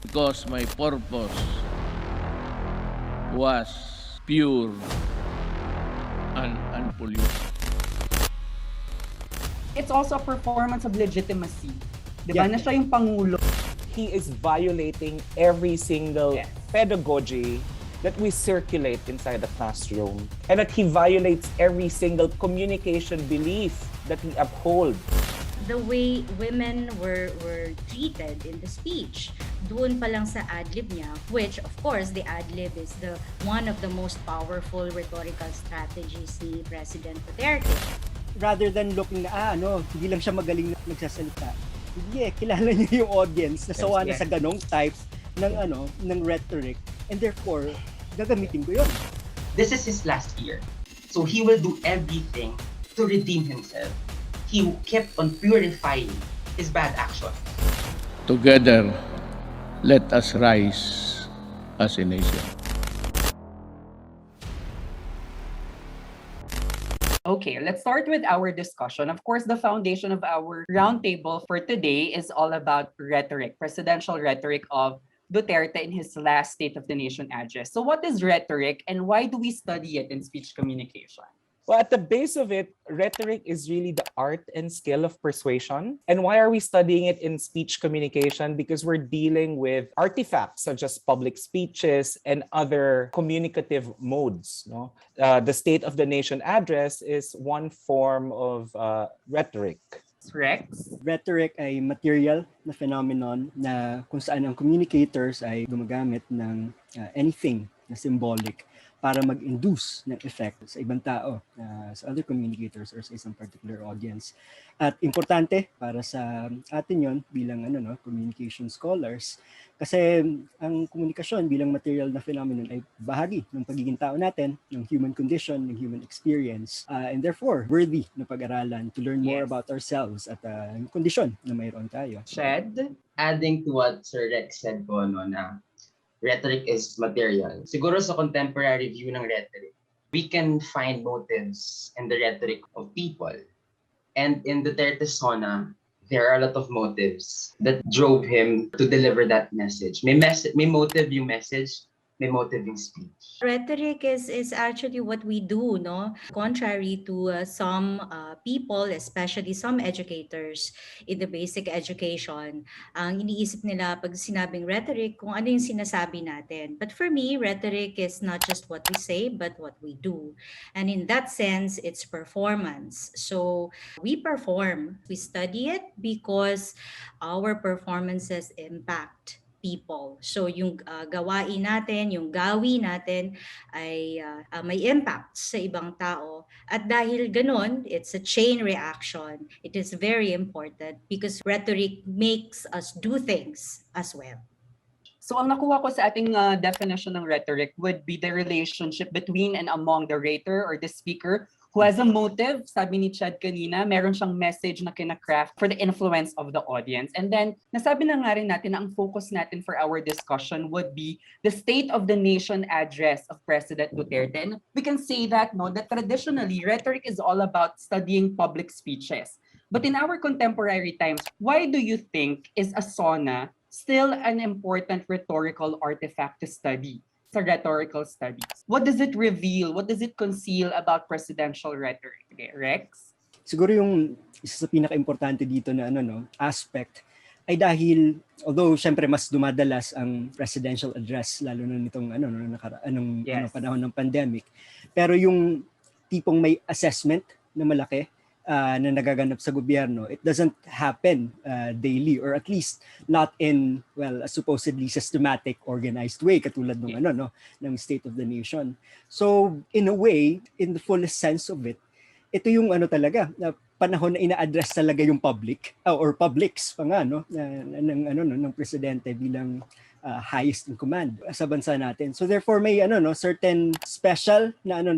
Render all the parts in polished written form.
because my purpose was pure and unpolluted. It's also a performance of legitimacy. Di ba? Na siya yung Pangulo. He is violating every single pedagogy that we circulate inside the classroom, and that he violates every single communication belief that we uphold. The way women were treated in the speech, doon pa lang sa ad-lib niya, which of course the ad-lib is the one of the most powerful rhetorical strategies ni President Duterte. Rather than looking na, hindi lang siya magaling na nagsasalita. Hindi kilala niya yung audience na sawa na sa ganong type ng rhetoric, and therefore, gagamitin ko yun. This is his last year. So he will do everything to redeem himself. He kept on purifying his bad actions. Together, let us rise as a nation. Okay, let's start with our discussion. Of course, the foundation of our roundtable for today is all about rhetoric, presidential rhetoric of Duterte in his last State of the Nation address. So what is rhetoric and why do we study it in speech communication? Well, at the base of it, rhetoric is really the art and skill of persuasion. And why are we studying it in speech communication? Because we're dealing with artifacts such as public speeches and other communicative modes. No? The State of the Nation address is one form of rhetoric. Rex? Rhetoric ay material na phenomenon na kung saan ang communicators ay gumagamit ng anything na symbolic para mag-induce ng effect sa ibang tao, sa other communicators or sa isang particular audience. At importante para sa atin yon bilang communication scholars, kasi ang komunikasyon bilang material na phenomenon ay bahagi ng pagiging tao natin, ng human condition, ng human experience, and therefore worthy na pag-aralan to learn more about ourselves at yung kondisyon na mayroon tayo. Shed? Adding to what Sir Rex said po, na rhetoric is material. Siguro sa contemporary view ng rhetoric, we can find motives in the rhetoric of people. And in Duterte's Sona, there are a lot of motives that drove him to deliver that message. May motive yung message, may motive yung speech. Rhetoric is actually what we do, no? Contrary to some people, especially some educators in the basic education, ang iniisip nila pag sinabing rhetoric, kung ano yung sinasabi natin. But for me, rhetoric is not just what we say, but what we do. And in that sense, it's performance. So we perform, we study it because our performances impact people. So yung gawain natin, yung gawi natin ay may impact sa ibang tao. At dahil ganun, it's a chain reaction. It is very important because rhetoric makes us do things as well. So ang nakuha ko sa ating definition ng rhetoric would be the relationship between and among the orator or the speaker who has a motive. Sabi ni Chad kanina, meron siyang message na kinakraft for the influence of the audience. And then, nasabi na nga rin natin na ang focus natin for our discussion would be the State of the Nation address of President Duterte. And we can say that traditionally, rhetoric is all about studying public speeches. But in our contemporary times, why do you think is a SONA still an important rhetorical artifact to study sa rhetorical studies? What does it reveal? What does it conceal about presidential rhetoric? Okay, Rex? Siguro yung isa sa pinaka-importante dito na aspect ay dahil although syempre mas dumadalas ang presidential address lalo na nitong panahon ng pandemic, pero yung tipong may assessment na malaki na nagaganap sa gobyerno, it doesn't happen daily, or at least not in, well, a supposedly systematic, organized way katulad ng ng State of the Nation. So in a way, in the fullest sense of it, ito yung talaga na panahon na ina-address talaga yung public or publics pa nga ng presidente bilang highest in command sa bansa natin. So therefore may certain special na na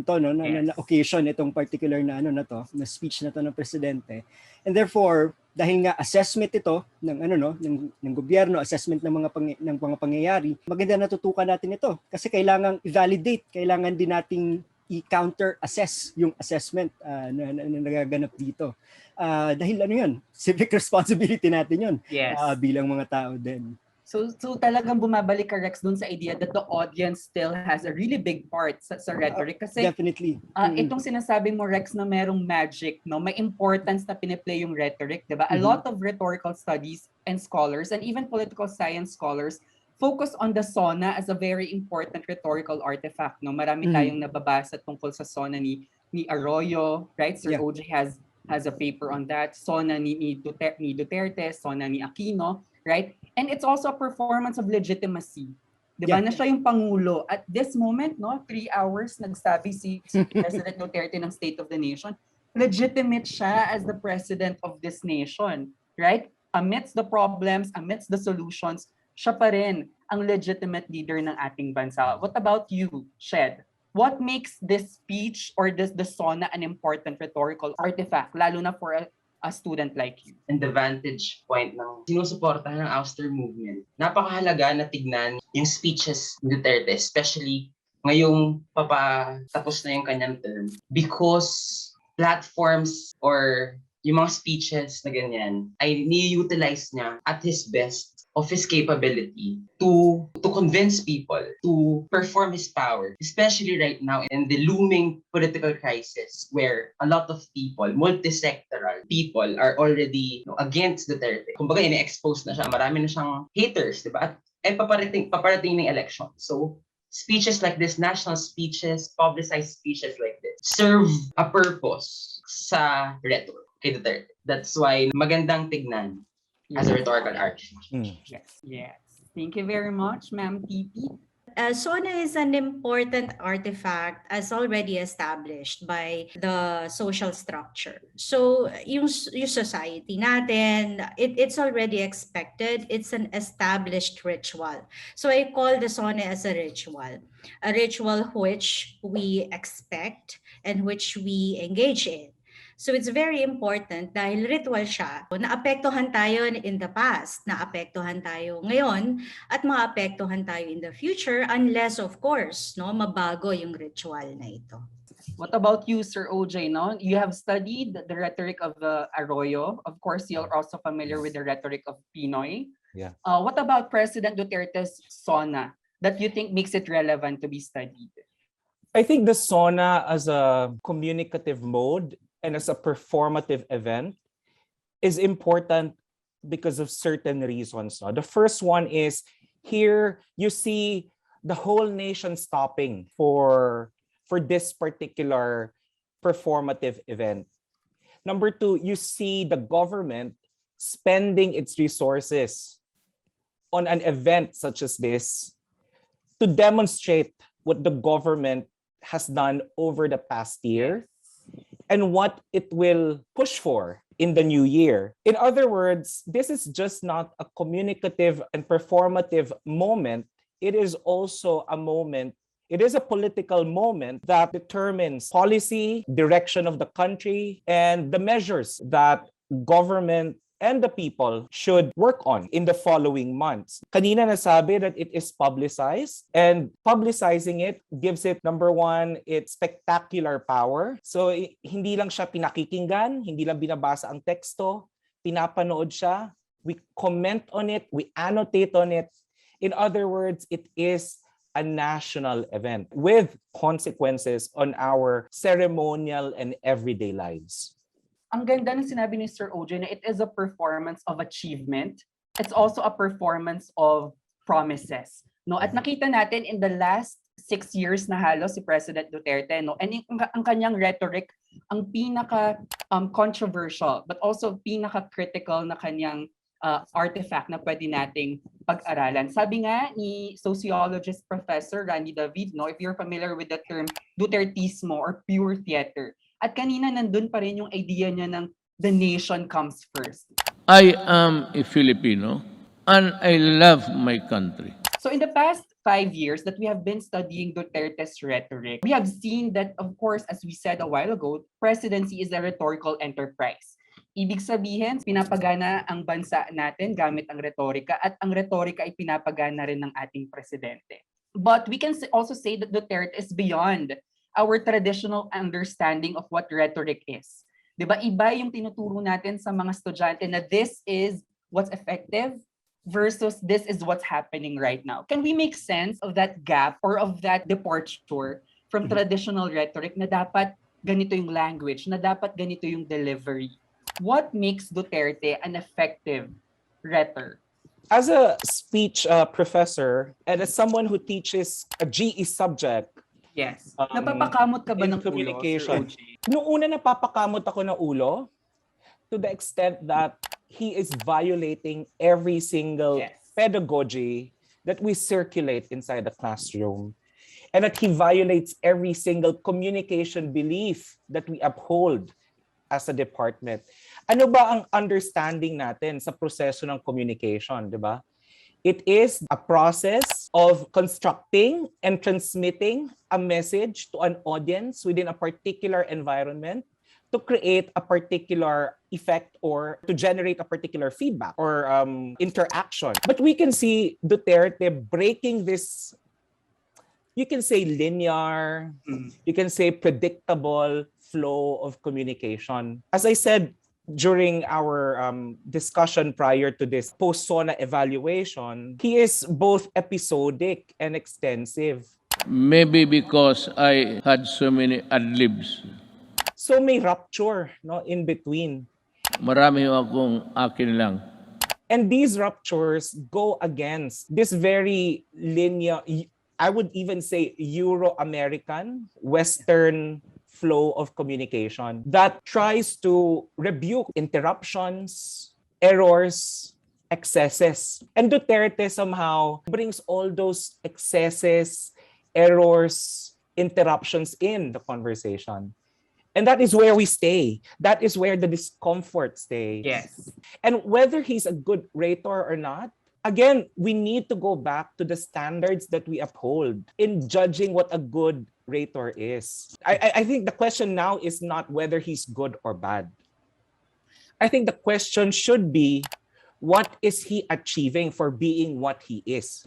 occasion itong particular na na speech na to ng presidente. And therefore dahil nga assessment ito ng ng gobyerno, assessment ng mga pangyayari, maganda natutukan natin ito kasi kailangang i-validate, kailangan din nating i-counter-assess yung assessment na nagaganap dito. Dahil yun, civic responsibility natin yun bilang mga tao din. So talagang bumabalik ka, Rex, dun sa idea that the audience still has a really big part sa rhetoric. Kasi Definitely. itong sinasabi mo, Rex, na merong magic, no? May importance na piniplay yung rhetoric, di ba? A lot of rhetorical studies and scholars, and even political science scholars, focus on the sona as a very important rhetorical artifact, no? Marami tayong nababasa tungkol sa sona ni Arroyo, right? Sir Yeah. OJ has a paper on that. Sona ni Duterte, sona ni Aquino, right? And it's also a performance of legitimacy. Diba? Yeah. Na siya yung Pangulo. At this moment, no, 3 hours nagsabi si President Duterte ng State of the Nation. Legitimate siya as the president of this nation. Right? Amidst the problems, amidst the solutions, siya pa rin ang legitimate leader ng ating bansa. What about you, Shed? What makes this speech or the sona an important rhetorical artifact, lalo na for a student like you? And the vantage point ng sinusuportahan ng ouster movement. Napakahalaga na tignan yung speeches ni Duterte, especially ngayong papatapos na yung kanyang term. Because platforms or yung mga speeches na ganyan ay ni-utilize niya at his best of his capability to convince people, to perform his power, especially right now in the looming political crisis where a lot of people, multi-sectoral people are already against Duterte. Kumbaga, ine-expose na siya, marami na siyang haters, di ba? At paparating ng election. So, speeches like this, national speeches, publicized speeches like this, serve a purpose sa rhetoric kay Duterte. That's why magandang tignan as a rhetorical artifact. Yes. Thank you very much, Ma'am TP. Sona is an important artifact as already established by the social structure. So yung society natin, it's already expected. It's an established ritual. So I call the Sona as a ritual which we expect and which we engage in. So it's very important dahil ritual siya. Naapektuhan tayo in the past, naapektuhan tayo ngayon, at maapektuhan tayo in the future unless, of course, mabago yung ritual na ito. What about you, Sir OJ? No? You have studied the rhetoric of Arroyo. Of course, you're also familiar with the rhetoric of Pinoy. Yeah. What about President Duterte's SONA that you think makes it relevant to be studied? I think the SONA as a communicative mode and as a performative event is important because of certain reasons. The first one is here you see the whole nation stopping for this particular performative event. Number two, you see the government spending its resources on an event such as this to demonstrate what the government has done over the past year and what it will push for in the new year. In other words, this is just not a communicative and performative moment. It is also a moment, it is a political moment that determines policy, direction of the country, and the measures that government and the people should work on in the following months. Kanina nasabi that it is publicized, and publicizing it gives it, number one, its spectacular power. So hindi lang siya pinakikinggan, hindi lang binabasa ang teksto, pinapanood siya, we comment on it, we annotate on it. In other words, it is a national event with consequences on our ceremonial and everyday lives. Ang ganda ng sinabi ni Sir OJ na it is a performance of achievement. It's also a performance of promises. No? At nakita natin in the last 6 years na halos si President Duterte, no? And ang kanyang rhetoric, ang pinaka controversial but also pinaka critical na kanyang artifact na pwede nating pag-aralan. Sabi nga ni sociologist Professor Randy David, no, if you're familiar with the term Dutertismo or pure theater, at kanina nandun pa rin yung idea niya ng the nation comes first. I am a Filipino and I love my country. So in the past 5 years that we have been studying Duterte's rhetoric, we have seen that, of course, as we said a while ago, presidency is a rhetorical enterprise. Ibig sabihin, pinapagana ang bansa natin gamit ang retorika at ang retorika ay pinapagana rin ng ating presidente. But we can also say that Duterte is beyond our traditional understanding of what rhetoric is. 'Di ba? Iba yung tinuturo natin sa mga estudyante na this is what's effective, versus this is what's happening right now. Can we make sense of that gap or of that departure from traditional rhetoric na dapat ganito yung language, na dapat ganito yung delivery? What makes Duterte an effective rhetor? As a speech professor and as someone who teaches a GE subject, Yes. Napapakamot ka ba in ng communication. ulo, Sir OJ? Noong una napapakamot ako ng ulo to the extent that he is violating every single Yes. pedagogy that we circulate inside the classroom. And that he violates every single communication belief that we uphold as a department. Ano ba ang understanding natin sa proseso ng communication, di ba? It is a process of constructing and transmitting a message to an audience within a particular environment to create a particular effect or to generate a particular feedback or interaction. But we can see Duterte breaking this, you can say linear, you can say predictable flow of communication. As I said during our discussion prior to this post-SONA evaluation, he is both episodic and extensive. Maybe because I had so many ad-libs. So may rupture no, in between. Marami akong akin lang. And these ruptures go against this very linear, I would even say Euro-American, Western flow of communication that tries to rebuke interruptions, errors, excesses. And Duterte somehow brings all those excesses, errors, interruptions in the conversation. And that is where we stay. That is where the discomfort stays. Yes. And whether he's a good rhetor or not, again, we need to go back to the standards that we uphold in judging what a good rhetor is. I think the question now is not whether he's good or bad. I think the question should be, what is he achieving for being what he is?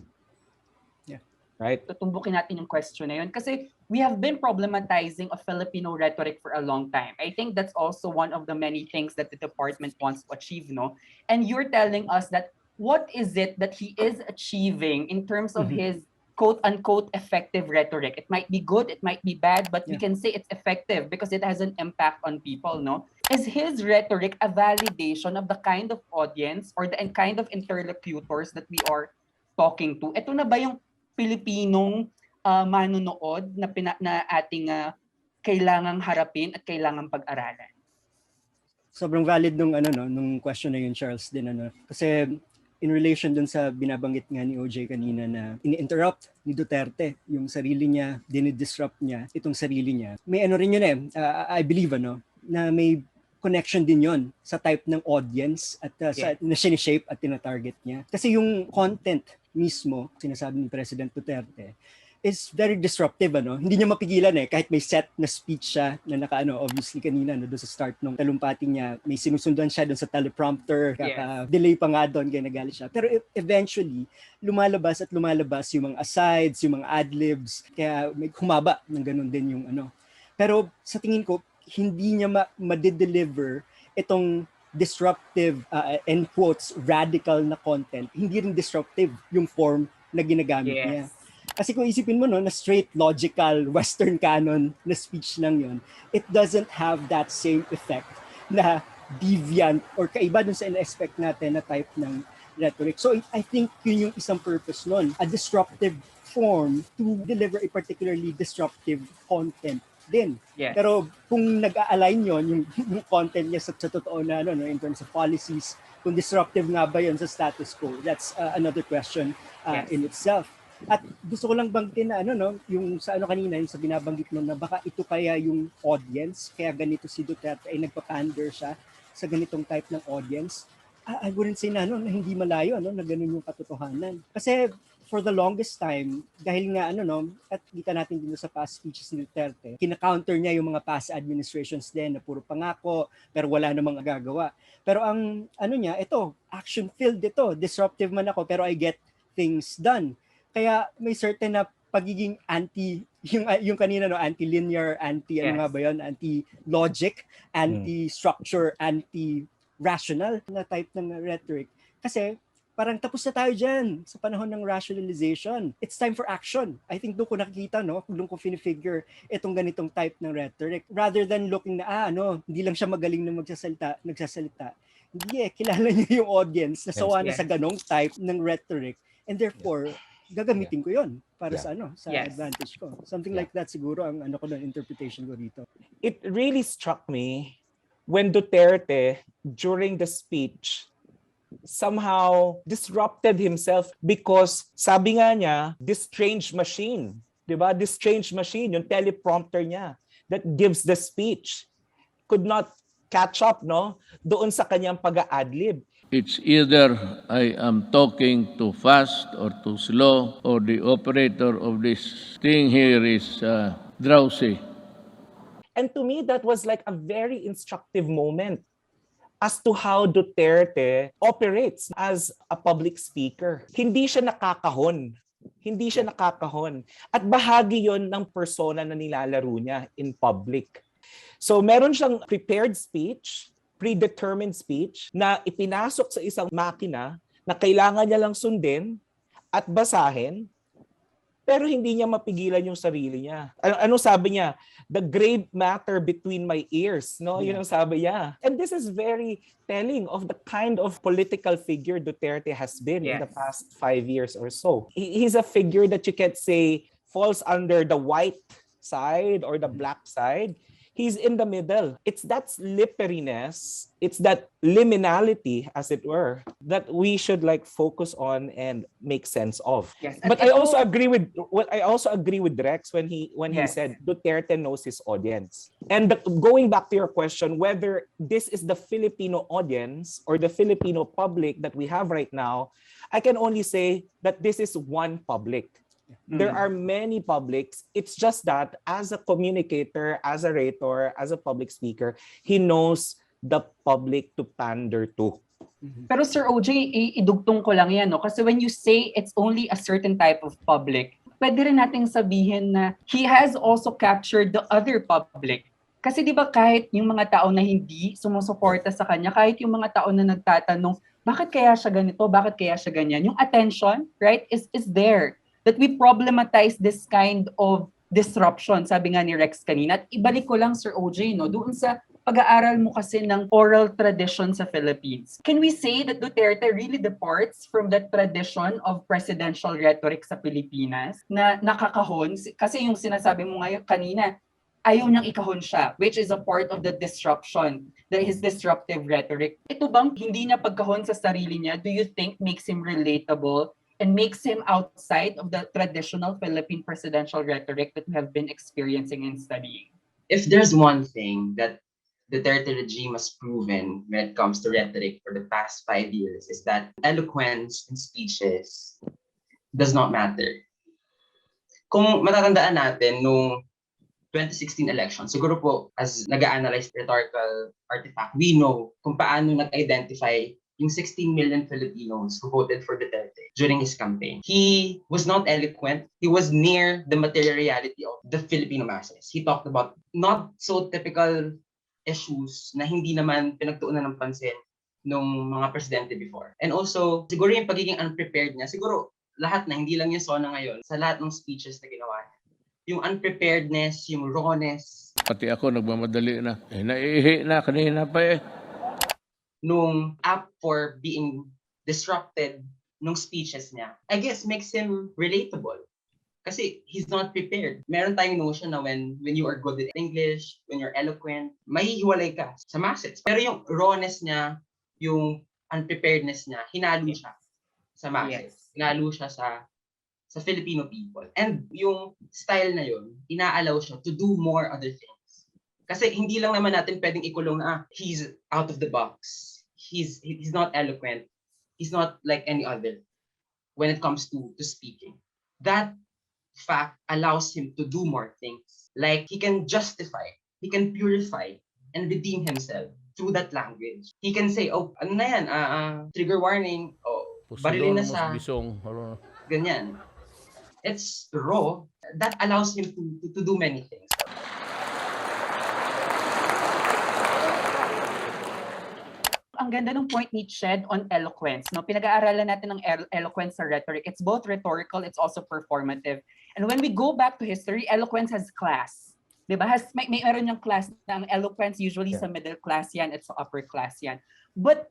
Yeah. Right? Tutumbukin natin yung question na yun. Kasi we have been problematizing of Filipino rhetoric for a long time. I think that's also one of the many things that the department wants to achieve, no? And you're telling us that what is it that he is achieving in terms of his quote-unquote effective rhetoric? It might be good, it might be bad, but we can say it's effective because it has an impact on people, no? Is his rhetoric a validation of the kind of audience or the kind of interlocutors that we are talking to? Ito na ba yung Pilipinong manonood na ating kailangang harapin at kailangang pag-aralan? Sobrang valid nung question na yun, Charles, din kasi in relation dun sa binabanggit nga ni OJ kanina na ini-interrupt ni Duterte yung sarili niya, dinidisrupt niya itong sarili niya. May rin yun I believe na may connection din yon sa type ng audience at na sinishape at tina-target niya. Kasi yung content mismo, sinasabi ni President Duterte, is very disruptive, Hindi niya mapigilan kahit may set na speech siya na obviously kanina doon sa start ng talumpati niya, may sinusundan siya doon sa teleprompter, delay pa nga doon kaya nagalit siya. Pero eventually, lumalabas yung mga asides, yung mga adlibs, kaya may humaba ng ganun din yung Pero sa tingin ko, hindi niya ma-deliver itong disruptive, and quotes, radical na content. Hindi rin disruptive yung form na ginagamit niya. Kasi kung isipin mo na straight logical Western canon na speech lang yon, it doesn't have that same effect na deviant or kaiba dun sa in-expect natin na type ng rhetoric. So I think yun yung isang purpose nun, a disruptive form to deliver a particularly disruptive content din. Yes. Pero kung nag-a-align yon yung content niya sa totoo na in terms of policies, kung disruptive nga ba yon sa status quo, that's another question in itself. At gusto ko lang banggitin na yung sa kanina, yung sa binabanggit mo na baka ito kaya yung audience, kaya ganito si Duterte ay nagpapander siya sa ganitong type ng audience. I wouldn't say na hindi malayo na ganun yung katotohanan. Kasi for the longest time, dahil nga at kita natin din sa past speeches ni Duterte, kina-counter niya yung mga past administrations din na puro pangako pero wala namang gagawa. Pero ang niya, ito, action-filled ito, disruptive man ako pero I get things done. Kaya may certain na pagiging anti yung kanina anti-linear, nga ba yun, anti-logic, anti-structure, anti-rational na type ng rhetoric. Kasi Parang tapos na tayo dyan sa panahon ng rationalization. It's time for action. I think doon ko nakikita, no? Doon ko finifigure itong ganitong type ng rhetoric. Rather than looking na, hindi lang siya magaling na nagsasalita. Hindi kilala niya yung audience na sawa na sa ganong type ng rhetoric. And therefore, gagamitin ko yon para sa advantage ko. Something like that siguro ang interpretation ko dito. It really struck me when Duterte, during the speech, somehow disrupted himself because sabi nga niya, this strange machine, di ba? This strange machine, yung teleprompter niya that gives the speech could not catch up, no? Doon sa kanyang pag-a-adlib. It's either I am talking too fast or too slow, or the operator of this thing here is drowsy. And to me, that was like a very instructive moment as to how Duterte operates as a public speaker. Hindi siya nakakahon. Hindi siya nakakahon. At bahagi yon ng persona na nilalaro niya in public. So meron siyang prepared speech, predetermined speech, na ipinasok sa isang makina na kailangan niya lang sundin at basahin, pero hindi niya mapigilan yung sarili niya. Ano sabi niya? The grave matter between my ears. No? Yun ang sabi niya. And this is very telling of the kind of political figure Duterte has been in the past 5 years or so. He's a figure that you can say falls under the white side or the black side. He's in the middle. It's that slipperiness, it's that liminality, as it were, that we should like focus on and make sense of. Yes. But I also agree with Rex when he said Duterte knows his audience. And going back to your question, whether this is the Filipino audience or the Filipino public that we have right now, I can only say that this is one public. There are many publics. It's just that as a communicator, as a rhetor, as a public speaker, he knows the public to pander to. Pero Sir OJ, idugtong ko lang yan, no? Kasi when you say it's only a certain type of public, pwede rin nating sabihin na he has also captured the other public. Kasi di ba kahit yung mga tao na hindi sumusuporta sa kanya, kahit yung mga tao na nagtatanong, bakit kaya siya ganito, bakit kaya siya ganyan, yung attention, right, is there. That we problematize this kind of disruption, sabi nga ni Rex kanina. At ibalik ko lang, Sir OJ, no, doon sa pag-aaral mo kasi ng oral tradition sa Philippines. Can we say that Duterte really departs from that tradition of presidential rhetoric sa Pilipinas na nakakahon? Kasi yung sinasabi mo ngayon kanina, ayaw niyang ikahon siya, which is a part of the disruption, his disruptive rhetoric. Ito bang hindi niya pagkahon sa sarili niya, do you think makes him relatable and makes him outside of the traditional Philippine presidential rhetoric that we have been experiencing and studying? If there's one thing that the Duterte regime has proven when it comes to rhetoric for the past 5 years, is that eloquence in speeches does not matter. Kung matatandaan natin nung 2016 election, siguro po as nag-a-analyze rhetorical artifact, we know kung paano nag-identify yung 16 million Filipinos who voted for Duterte during his campaign. He was not eloquent. He was near the material reality of the Filipino masses. He talked about not so typical issues na hindi naman pinagtuunan ng pansin nung mga presidente before. And also, siguro yung pagiging unprepared niya, siguro lahat na, hindi lang yung SONA ngayon, sa lahat ng speeches na ginawa niya. Yung unpreparedness, yung rawness. Pati ako nagmamadali na. Naiihi na kanina pa eh. Nung app for being disrupted nung speeches niya, I guess makes him relatable. Kasi he's not prepared. Meron tayong notion na when you are good at English, when you're eloquent, mahihiwalay ka sa masses. Pero yung rawness niya, yung unpreparedness niya, hinalo siya sa masses. Yes. Hinalo siya sa Filipino people. And yung style na yun, ina-allow siya to do more other things. Kasi hindi lang naman natin pwedeng ikulong na he's out of the box. He's not eloquent. He's not like any other when it comes to speaking. That fact allows him to do more things. Like he can justify, he can purify and redeem himself through that language. He can say, oh, ano na yan, trigger warning, oh, barilin na sa, ganyan. It's raw. That allows him to do many things. ang ganda ng point ni Ched on eloquence. No? Pinag-aaralan natin ng eloquence sa rhetoric. It's both rhetorical, it's also performative. And when we go back to history, eloquence has class. Diba? Meron yung class na ang eloquence, usually sa middle class yan at sa upper class yan. But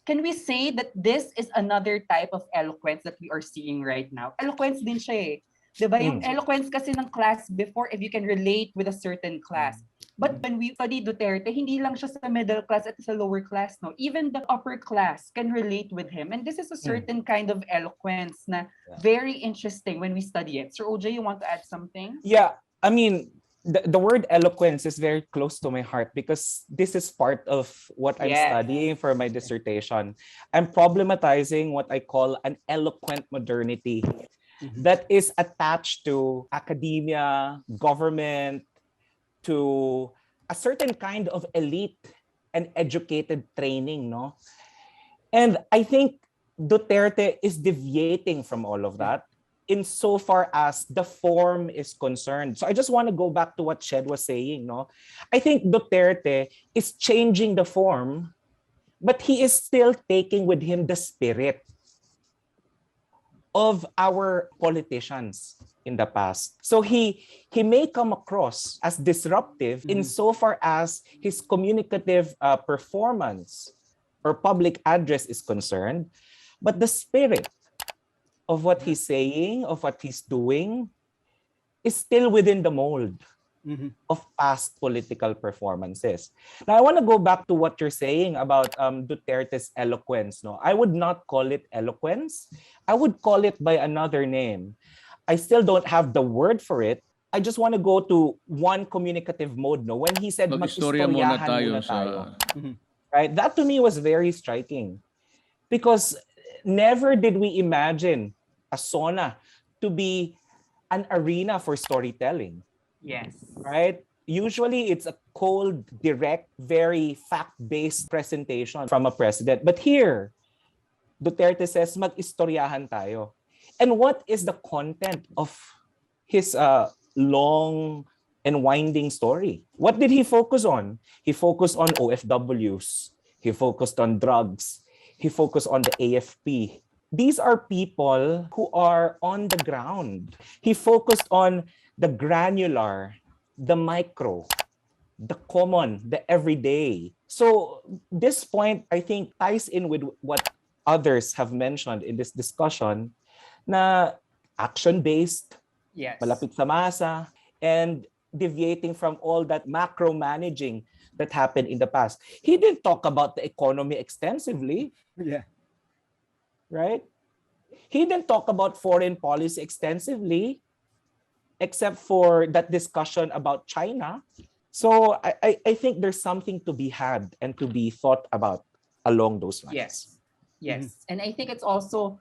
can we say that this is another type of eloquence that we are seeing right now? Eloquence din siya eh. Diba? Yung eloquence kasi ng class before, if you can relate with a certain class. But when we study Duterte, hindi lang siya sa middle class at sa lower class, no? Even the upper class can relate with him. And this is a certain kind of eloquence na very interesting when we study it. Sir OJ, you want to add something? Yeah, I mean, the word eloquence is very close to my heart because this is part of what I'm studying for my dissertation. I'm problematizing what I call an eloquent modernity that is attached to academia, government, to a certain kind of elite and educated training, no? And I think Duterte is deviating from all of that insofar as the form is concerned. So I just want to go back to what Shed was saying, no? I think Duterte is changing the form, but he is still taking with him the spirit of our politicians in the past. So he may come across as disruptive insofar as his communicative performance or public address is concerned, but the spirit of what he's saying, of what he's doing, is still within the mold of past political performances. Now, I want to go back to what you're saying about Duterte's eloquence. No, I would not call it eloquence. I would call it by another name. I still don't have the word for it. I just want to go to one communicative mode. No, when he said Mag-istorya muna tayo muna tayo. sa... Right? That to me was very striking because never did we imagine a sauna to be an arena for storytelling. Yes. Right? Usually it's a cold, direct, very fact-based presentation from a president. But here, Duterte says, mag-istoryahan tayo. And what is the content of his long and winding story? What did he focus on? He focused on OFWs. He focused on drugs. He focused on the AFP. These are people who are on the ground. He focused on the granular, the micro, the common, the everyday. So this point, I think, ties in with what others have mentioned in this discussion na action-based, malapit sa masa, and deviating from all that macro managing that happened in the past. He didn't talk about the economy extensively. Yeah. Right? He didn't talk about foreign policy extensively, except for that discussion about China. So I think there's something to be had and to be thought about along those lines. Yes. And I think it's also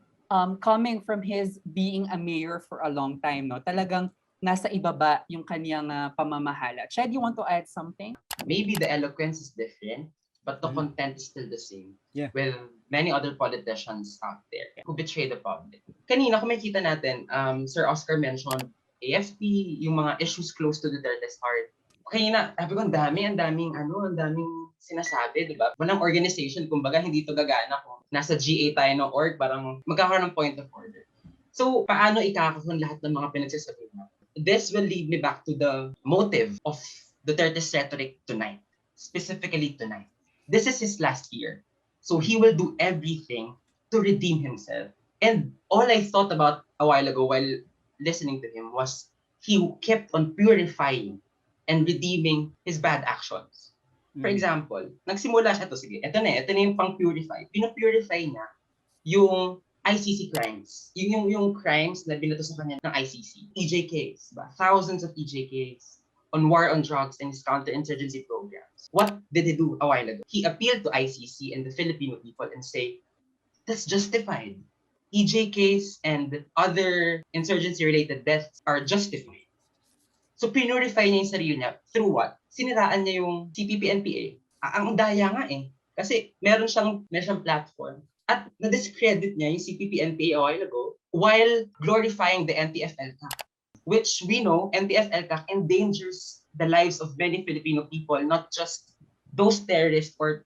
coming from his being a mayor for a long time, no? Talagang nasa ibaba yung kaniyang pamamahala. Chad, you want to add something? Maybe the eloquence is different, but the content is still the same. Yeah. With many other politicians out there who betray the public. Kanina, kung makikita natin, Sir Oscar mentioned AFP, yung mga issues close to Duterte's heart. Kanina, sabi ko, ang daming sinasabi, di ba? Walang organization, kumbaga, hindi to gagana kung nasa GA tayo ng org, parang magkakaroon ng point of order. So, paano ikakakon lahat ng mga pinagsasabi mo? This will lead me back to the motive of Duterte's rhetoric tonight, specifically tonight. This is his last year. So he will do everything to redeem himself. And all I thought about a while ago while listening to him was he kept on purifying and redeeming his bad actions. For example, nagsimula siya to, sige, ito na yung pang-purify. Pino-purify niya yung ICC crimes. Yung crimes na binato sa kanya ng ICC. EJKs, ba? Thousands of EJKs on war on drugs and his counterinsurgency programs. What did he do a while ago? He appealed to ICC and the Filipino people and say, that's justified. EJKs and other insurgency-related deaths are justified. So, pinurify niya yung sarili niya through what? Siniraan niya yung CPP-NPA. Ang daya nga eh. Kasi meron siyang platform. At na-discredit niya yung CPP-NPA a while ago while glorifying the NTF-ELCAC. Which we know, NTF-ELCAC endangers the lives of many Filipino people, not just those terrorists or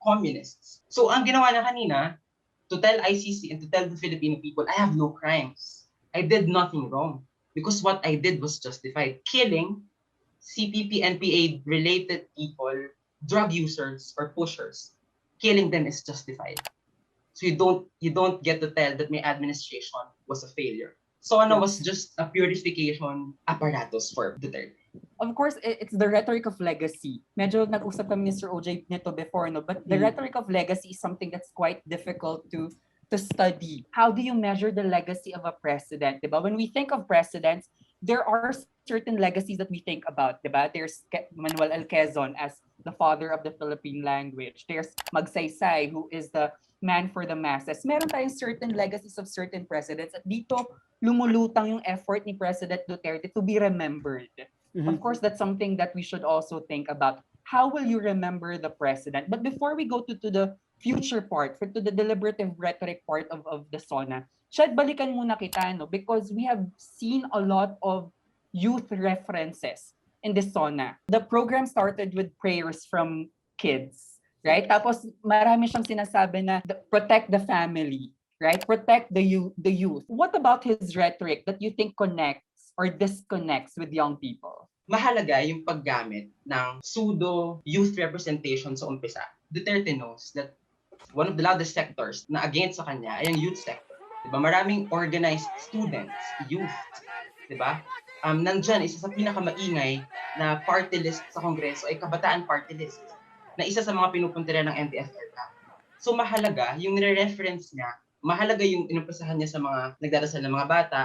communists. So ang ginawa niya kanina, to tell ICC and to tell the Filipino people, I have no crimes. I did nothing wrong. Because what I did was justified. Killing CPP, NPA related people, drug users or pushers, killing them is justified. So you don't get to tell that my administration was a failure. So was just a purification apparatus for Duterte. Of course, it's the rhetoric of legacy. Medyo nag-usap kami Mr. OJ nito before, no? But the rhetoric of legacy is something that's quite difficult to study. How do you measure the legacy of a president? Diba? When we think of presidents, there are certain legacies that we think about. Diba? There's Manuel L. Quezon as the father of the Philippine language. There's Magsaysay, who is the man for the masses. Meron tayong certain legacies of certain presidents. At dito, lumulutang yung effort ni President Duterte to be remembered. Of course, that's something that we should also think about. How will you remember the president? But before we go to the future part, to the deliberative rhetoric part of the SONA, Chad, balikan muna kita, no? Because we have seen a lot of youth references in the SONA. The program started with prayers from kids, right? Tapos marami siyang sinasabi na protect the family, right? Protect the youth. What about his rhetoric that you think connects or disconnects with young people? Mahalaga yung paggamit ng pseudo-youth representation sa umpisa. Duterte knows that one of the loudest sectors na against sa kanya ay ang youth sector. Diba? Maraming organized students, youth. Diba? Nandyan, isa sa pinakamaingay na party list sa Kongreso ay Kabataan Party List na isa sa mga pinupuntira ng NTF-ERCA. So mahalaga yung nire-reference niya, mahalaga yung inumpisahan niya sa mga nagdarasal ng mga bata.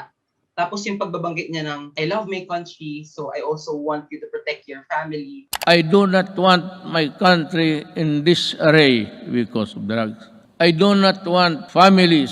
Tapos yung pagbabanggit niya ng, I love my country, so I also want you to protect your family. I do not want my country in disarray because of drugs. I do not want families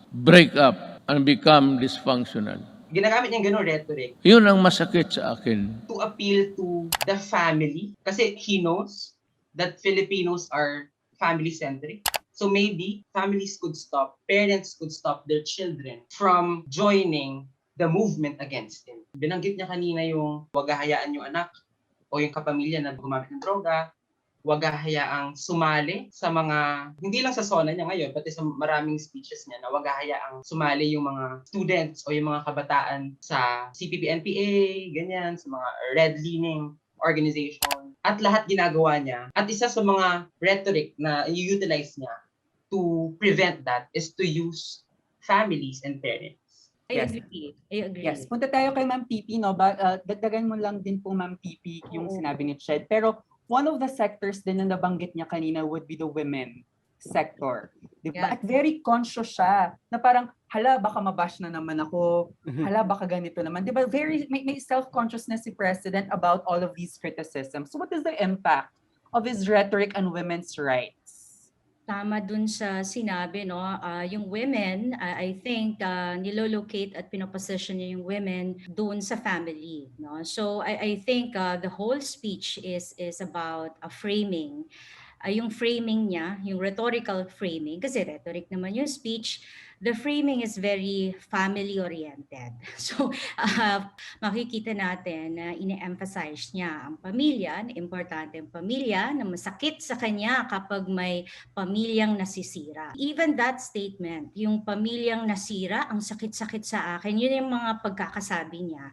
break up and become dysfunctional. Ginagamit niya ganun rhetoric. Yun ang masakit sa akin. To appeal to the family. Kasi he knows that Filipinos are family-centric. So maybe families could stop, parents could stop their children from joining the movement against him. Binanggit niya kanina yung wag hahayaan yung anak o yung kapamilya na gumamit ng droga, wag hahayaang sumali sa mga, hindi lang sa SONA niya ngayon, pati sa maraming speeches niya na wag hahayaang sumali yung mga students o yung mga kabataan sa CPP-NPA, ganyan, sa mga red-leaning organization. At lahat ginagawa niya. At isa sa mga rhetoric na i-utilize niya to prevent that is to use families and parents. I agree. Yes, punta tayo kay Ma'am Pipi, no? Dagdagan mo lang din po Ma'am Pipi yung sinabi ni Ched. Pero one of the sectors din na nabanggit niya kanina would be the women sector. Diba? Yeah. At very conscious siya na parang, hala, baka mabash na naman ako. Hala, baka ganito naman. Diba? May self-consciousness si President about all of these criticisms. So what is the impact of his rhetoric on women's rights? Tama dun sa sinabi, no? Yung women, I think nilolocate at pinoposition niya yung women doon sa family, no? So I think the whole speech is about a framing. Yung framing niya, yung rhetorical framing, kasi rhetoric naman yung speech, the framing is very family-oriented. So, makikita natin na ine-emphasize niya ang pamilya, na importante ang pamilya, na masakit sa kanya kapag may pamilyang nasisira. Even that statement, yung pamilyang nasira, ang sakit-sakit sa akin, yun yung mga pagkakasabi niya.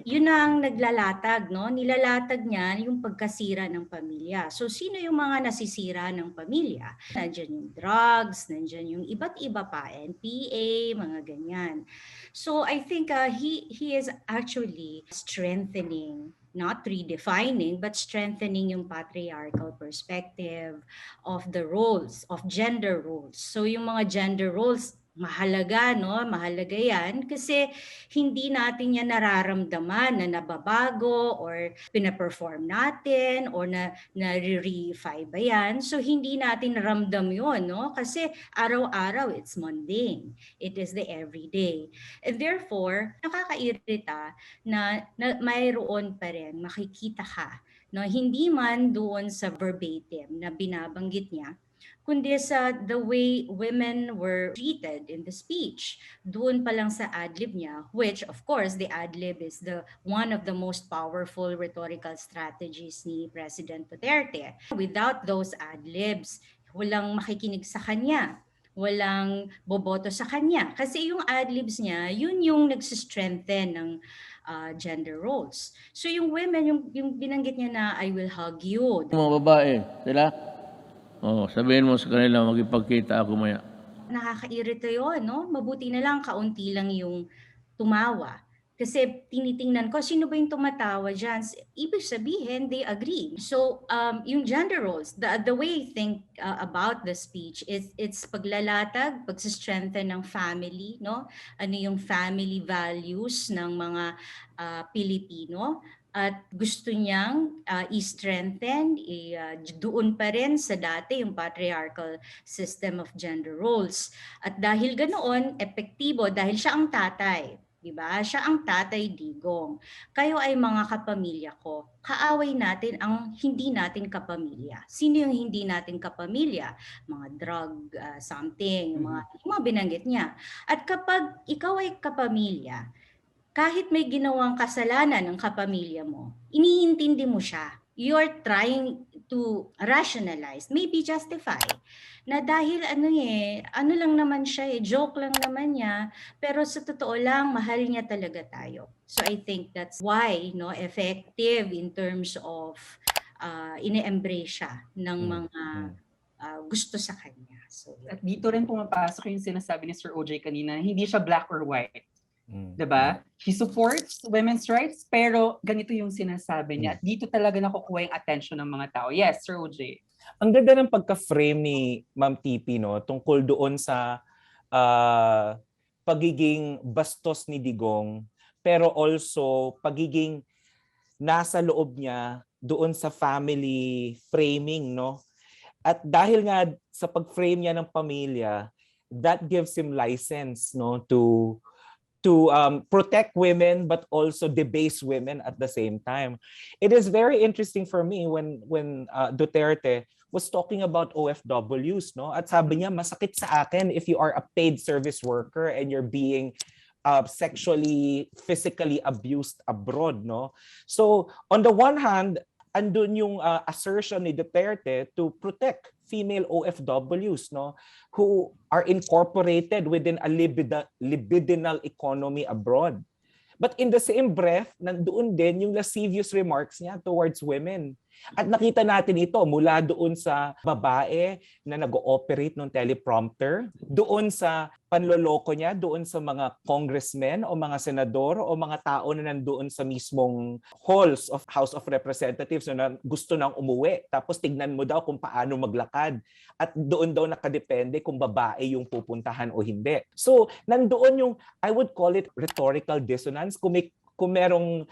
Yun ang naglalatag, no? Nilalatag niya yung pagkasira ng pamilya. So, sino yung mga nasisira ng pamilya? Nandiyan yung drugs, nandiyan yung iba't iba pa, NPA, mga ganyan. So I think he is actually strengthening, not redefining, but strengthening yung patriarchal perspective of the roles, of gender roles. So yung mga gender roles, mahalaga, no? Mahalaga yan kasi hindi natin yan nararamdaman na nababago or pinaperform natin or na-re-reify ba yan. So hindi natin ramdam yun, no? Kasi araw-araw it's mundane. It is the everyday. And therefore, nakakairita na mayroon pa rin, makikita ka, no? Hindi man doon sa verbatim na binabanggit niya, kundi sa the way women were treated in the speech. Doon pa lang sa adlib niya, which of course the adlib is the one of the most powerful rhetorical strategies ni President Duterte. Without those adlibs, walang makikinig sa kanya, walang boboto sa kanya. Kasi yung adlibs niya, yun yung nagsistrengthen ng gender roles. So yung women, yung binanggit niya na I will hug you. Mga babae, sila, sabihin mo sa kanila, magipagkita ako maya. Nakakairita yun, no? Mabuti na lang, kaunti lang yung tumawa. Kasi tinitingnan ko, sino ba yung tumatawa dyan? Ibig sabihin, they agree. So, yung gender roles, the way I think about the speech is it's paglalatag, pagsistrengthen ng family, no? Ano yung family values ng mga Pilipino. At gusto niyang i-strengthen, doon pa rin sa dati yung patriarchal system of gender roles. At dahil ganoon, epektibo, dahil siya ang tatay, di ba? Siya ang tatay digong. Kayo ay mga kapamilya ko. Kaaway natin ang hindi natin kapamilya. Sino yung hindi natin kapamilya? Mga drug something, yung mga binanggit niya. At kapag ikaw ay kapamilya, kahit may ginawang kasalanan ng kapamilya mo, iniintindi mo siya. You're trying to rationalize, maybe justify, na dahil ano lang naman siya joke lang naman niya, pero sa totoo lang, mahal niya talaga tayo. So I think that's why, no, effective in terms of ine-embrace siya ng mga gusto sa kanya. So, At dito rin pumapasok yung sinasabi ni Sir OJ kanina, hindi siya black or white. Diba? He supports women's rights, pero ganito yung sinasabi niya. At dito talaga nakukuha yung attention ng mga tao. Yes, Sir OJ. Ang ganda ng pagka-frame ni Ma'am TP, no, tungkol doon sa pagiging bastos ni Digong, pero also pagiging nasa loob niya doon sa family framing, no? At dahil nga sa pag-frame niya ng pamilya, that gives him license, no, to protect women but also debase women at the same time. It is very interesting for me when Duterte was talking about OFWs, no? At sabi niya, masakit sa akin if you are a paid service worker and you're being sexually, physically abused abroad, no? So on the one hand, andun yung assertion ni Duterte to protect female OFWs, no, who are incorporated within a libidinal economy abroad. But in the same breath, nandoon din yung lascivious remarks niya towards women. At nakita natin ito mula doon sa babae na nag-ooperate ng teleprompter, doon sa panloloko niya, doon sa mga congressmen o mga senador o mga tao na nandoon sa mismong halls of House of Representatives na gusto nang umuwi. Tapos tignan mo daw kung paano maglakad. At doon daw nakadepende kung babae yung pupuntahan o hindi. So nandoon yung, I would call it rhetorical dissonance. Kung merong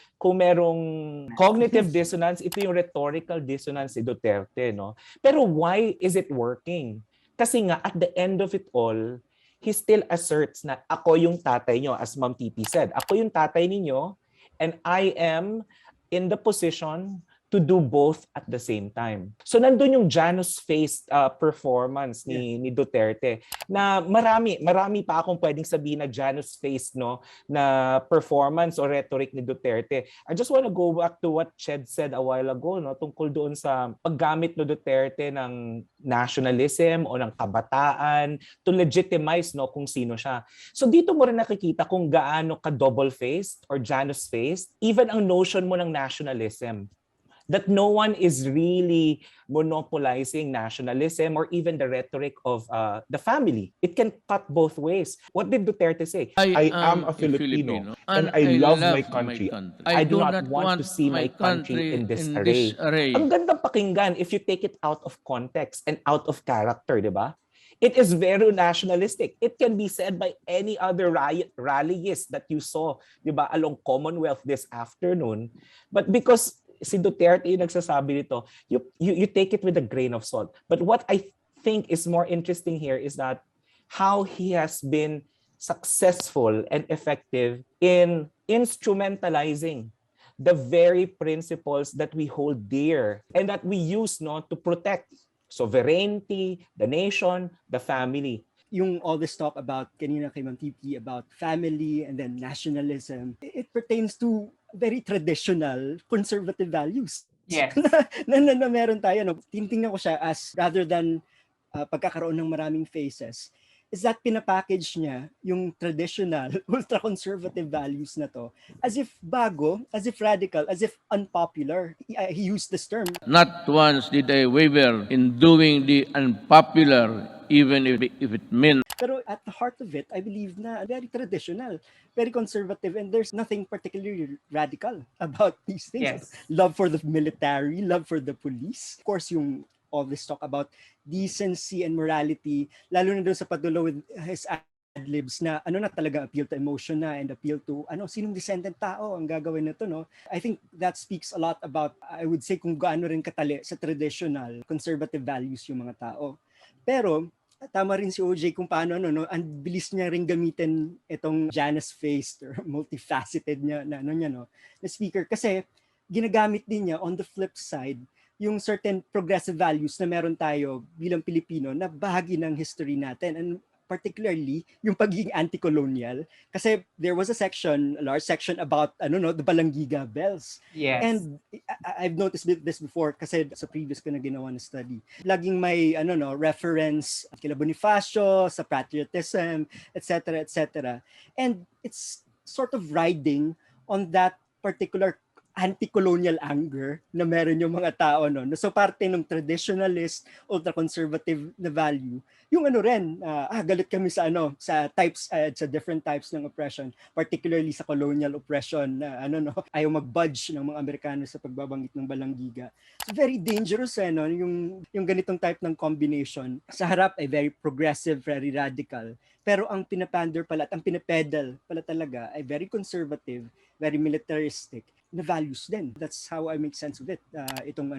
cognitive dissonance, ito yung rhetorical dissonance ni Duterte, no? Pero why is it working? Kasi nga, at the end of it all, he still asserts na ako yung tatay nyo, as Ma'am TP said. Ako yung tatay ninyo, and I am in the position to do both at the same time. So nandun yung Janus-faced performance ni Duterte na marami pa akong pwedeng sabihin na Janus-faced, no, na performance or rhetoric ni Duterte. I just want to go back to what Ched said a while ago, no, tungkol doon sa paggamit ni Duterte ng nationalism o ng kabataan to legitimize, no, kung sino siya. So dito mo rin nakikita kung gaano ka double-faced or Janus-faced, even ang notion mo ng nationalism. That no one is really monopolizing nationalism or even the rhetoric of the family. It can cut both ways. What did Duterte say? I am a Filipino and I love my country. I do not want to see my country in this array. Ang gandang pakinggan if you take it out of context and out of character, di ba? It is very nationalistic. It can be said by any other rallyist that you saw, di ba, along Commonwealth this afternoon. But because si Duterte yung nagsasabi nito, you take it with a grain of salt. But what I think is more interesting here is that how he has been successful and effective in instrumentalizing the very principles that we hold dear and that we use, no, to protect sovereignty, the nation, the family. Yung all this talk about kanina kay Ma'am TP about family and then nationalism, it pertains to very traditional conservative values. Yes. na meron tayo, no? Tinitingnan ko siya as rather than pagkakaroon ng maraming faces, is that pinapackage niya yung traditional ultra-conservative values na to as if bago, as if radical, as if unpopular. He used this term. Not once did I waver in doing the unpopular, even if it meant Pero at the heart of it, I believe na very traditional, very conservative, and there's nothing particularly radical about these things. Yes. Love for the military, love for the police. Of course, yung all this talk about decency and morality, lalo na doon sa padulo with his adlibs na na talaga appeal to emotion na and appeal to sinong descendant tao ang gagawin nito, no? I think that speaks a lot about, I would say, kung gaano rin katali sa traditional conservative values yung mga tao. Pero tama rin si OJ kung paano ang bilis niya ring gamitin itong Janus-faced or multifaceted niya na na speaker, kasi ginagamit din niya on the flip side yung certain progressive values na meron tayo bilang Pilipino na bahagi ng history natin, and particularly yung pagiging anti-colonial, kasi there was a large section about the Balangiga bells. Yes. And I've noticed this before kasi sa previous ko na ginawa na study. Laging may reference kila Bonifacio sa patriotism, etc., etc. And it's sort of riding on that particular anti-colonial anger na meron yung mga tao so parte ng traditionalist, ultra-conservative na value yung galit kami sa types, sa different types ng oppression, particularly sa colonial oppression na ayaw mag-budge ng mga Amerikano sa pagbabanggit ng Balangiga. So very dangerous yung ganitong type ng combination. Sa harap ay very progressive, very radical, pero ang pinapander pala at ang pinapedal pala talaga ay very conservative, very militaristic na values din. That's how I make sense of it. Itong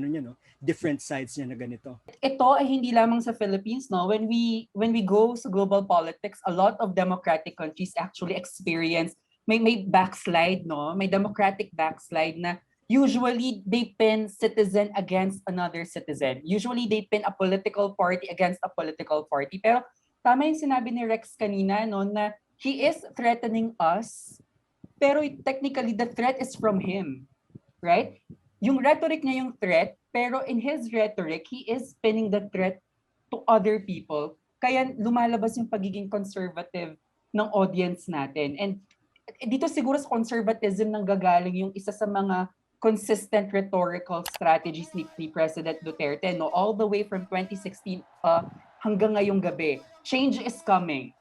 different sides niya na ganito. Ito ay hindi lamang sa Philippines, no? When we go sa global politics, a lot of democratic countries actually experience may backslide, no? May democratic backslide na usually they pin citizen against another citizen. Usually they pin a political party against a political party. Pero tama yung sinabi ni Rex kanina, no, na he is threatening us, pero technically the threat is from him, right? Yung rhetoric niya yung threat, pero in his rhetoric, he is pinning the threat to other people. Kaya lumalabas yung pagiging conservative ng audience natin. And dito siguro sa conservatism nang gagaling yung isa sa mga consistent rhetorical strategies ni President Duterte, no, all the way from 2016 hanggang ngayong gabi. Change is coming.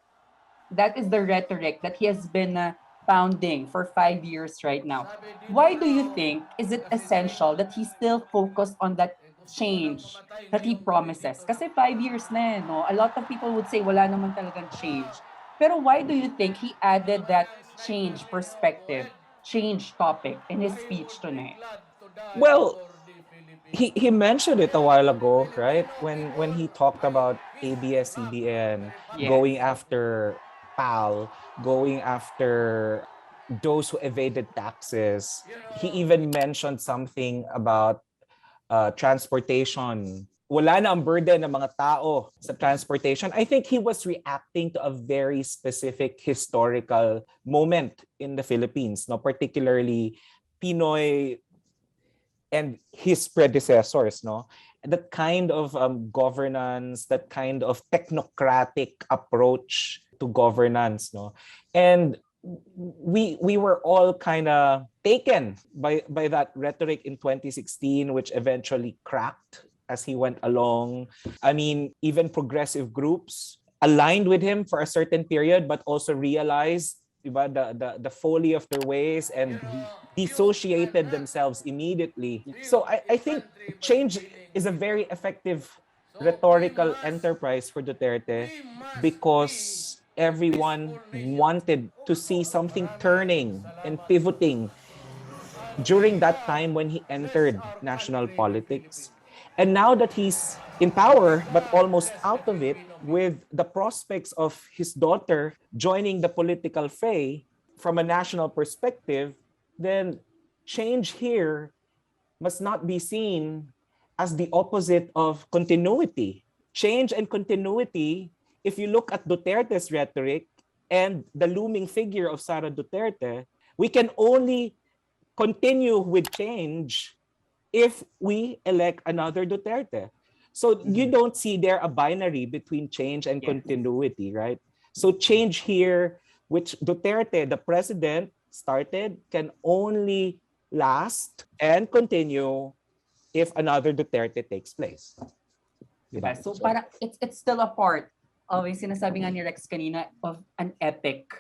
That is the rhetoric that he has been pounding for 5 years right now. Why do you think is it essential that he still focused on that change that he promises? Kasi 5 years na no? A lot of people would say wala naman talagang change. Pero why do you think he added that change perspective, change topic in his speech tonight? Well, he mentioned it a while ago, right? When he talked about ABS-CBN, Yes. going after PAL, going after those who evaded taxes. He even mentioned something about transportation. Wala na ang burden ng mga tao sa transportation. I think he was reacting to a very specific historical moment in the Philippines, no, particularly Pinoy and his predecessors, no? That kind of governance, that kind of technocratic approach to governance, no? And we were all kind of taken by that rhetoric in 2016, which eventually cracked as he went along. I mean, even progressive groups aligned with him for a certain period, but also realized the folly of their ways and dissociated themselves immediately. So I think change is a very effective rhetorical enterprise for Duterte because everyone wanted to see something turning and pivoting during that time when he entered national politics. And now that he's in power, but almost out of it, with the prospects of his daughter joining the political fray from a national perspective, then change here must not be seen as the opposite of continuity. Change and continuity, if you look at Duterte's rhetoric and the looming figure of Sara Duterte, we can only continue with change if we elect another Duterte. So you don't see there a binary between change and continuity, right? So change here, which Duterte, the president, started, can only last and continue if another Duterte takes place. Diba? So para it's still a part of yung sinasabi nga ni Rex kanina of an epic